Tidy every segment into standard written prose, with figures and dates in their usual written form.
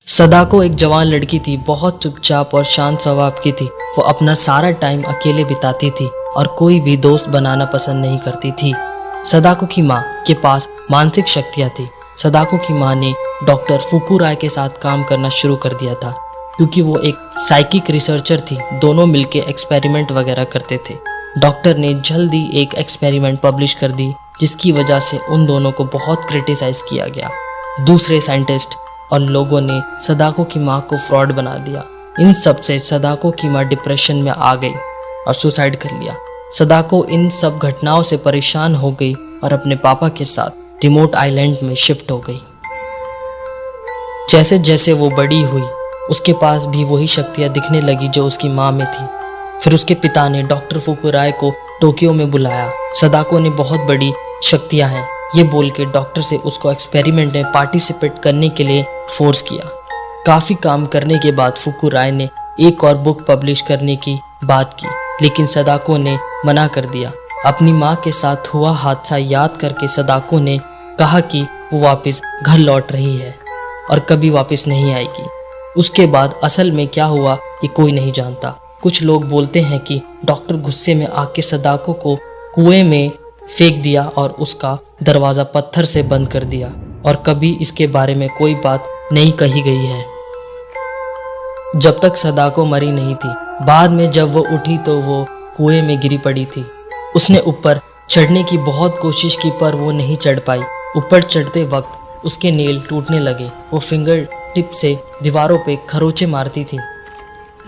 सदाको एक जवान लड़की थी, बहुत चुपचाप और शांत स्वभाव की थी। वो अपना सारा टाइम अकेले बिताती थी और कोई भी दोस्त बनाना पसंद नहीं करती थी। सदाको की माँ के पास मानसिक शक्तियाँ थी। सदाको की माँ ने डॉक्टर फुकुराय के साथ काम करना शुरू कर दिया था, क्योंकि वो एक साइकिक रिसर्चर थी। दोनों मिलके एक्सपेरिमेंट वगैरह करते थे। डॉक्टर ने जल्दी एक एक्सपेरिमेंट पब्लिश कर दी, जिसकी वजह से उन दोनों को बहुत क्रिटिसाइज किया गया। दूसरे साइंटिस्ट और लोगों ने सदाको की माँ को फ्रॉड बना दिया। इन सब से सदाको की माँ डिप्रेशन में आ गई और सुसाइड कर लिया। सदाको इन सब घटनाओं से परेशान हो गई और अपने पापा के साथ रिमोट आइलैंड में शिफ्ट हो गई। जैसे जैसे वो बड़ी हुई, उसके पास भी वही शक्तियाँ दिखने लगी जो उसकी माँ में थी। फिर उसके पिता ने डॉक्टर फुकुराय को टोक्यो में बुलाया। सदाको ने बहुत बड़ी शक्तियाँ हैं ये बोल के डॉक्टर से उसको एक्सपेरिमेंट में पार्टिसिपेट करने के लिए फोर्स किया। काफ़ी काम करने के बाद फुकुराय ने एक और बुक पब्लिश करने की बात की, लेकिन सदाको ने मना कर दिया। अपनी माँ के साथ हुआ हादसा याद करके सदाको ने कहा कि वो वापस घर लौट रही है और कभी वापस नहीं आएगी। उसके बाद असल में क्या हुआ ये कोई नहीं जानता। कुछ लोग बोलते हैं कि डॉक्टर गुस्से में आके सदाको को कुएं में फेंक दिया और उसका दरवाज़ा पत्थर से बंद कर दिया, और कभी इसके बारे में कोई बात नहीं कही गई है जब तक सदाको मरी नहीं थी। बाद में जब वो उठी तो वो कुएं में गिरी पड़ी थी। उसने ऊपर चढ़ने की बहुत कोशिश की पर वो नहीं चढ़ पाई। ऊपर चढ़ते वक्त उसके नेल टूटने लगे। वो फिंगर टिप से दीवारों पे खरोंचे मारती थी।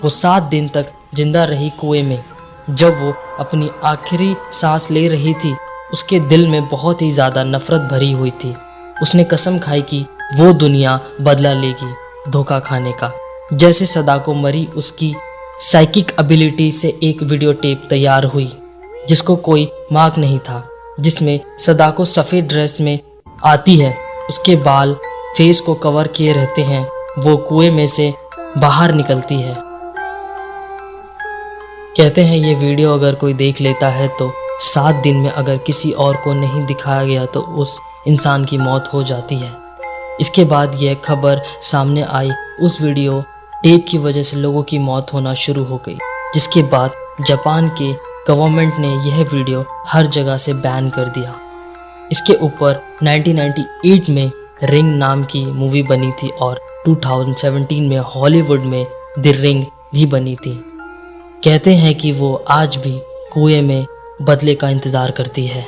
वो 7 दिन तक जिंदा रही कुएं में। जब वो अपनी आखिरी सांस ले रही थी, उसके दिल में बहुत ही ज़्यादा नफरत भरी हुई थी। उसने कसम खाई कि वो दुनिया बदला लेगी धोखा खाने का। जैसे सदाको मरी, उसकी साइकिक एबिलिटी से एक वीडियो टेप तैयार हुई जिसको कोई मार्क नहीं था, जिसमें सदाको सफ़ेद ड्रेस में आती है। उसके बाल फेस को कवर किए रहते हैं। वो कुएं में से बाहर निकलती है। कहते हैं ये वीडियो अगर कोई देख लेता है तो 7 दिन में अगर किसी और को नहीं दिखाया गया तो उस इंसान की मौत हो जाती है। इसके बाद यह खबर सामने आई। उस वीडियो टेप की वजह से लोगों की मौत होना शुरू हो गई, जिसके बाद जापान के गवर्नमेंट ने यह वीडियो हर जगह से बैन कर दिया। इसके ऊपर 1998 में रिंग नाम की मूवी बनी थी और 2017 में हॉलीवुड में द रिंग भी बनी थी। कहते हैं कि वो आज भी कुएं में बदले का इंतज़ार करती है।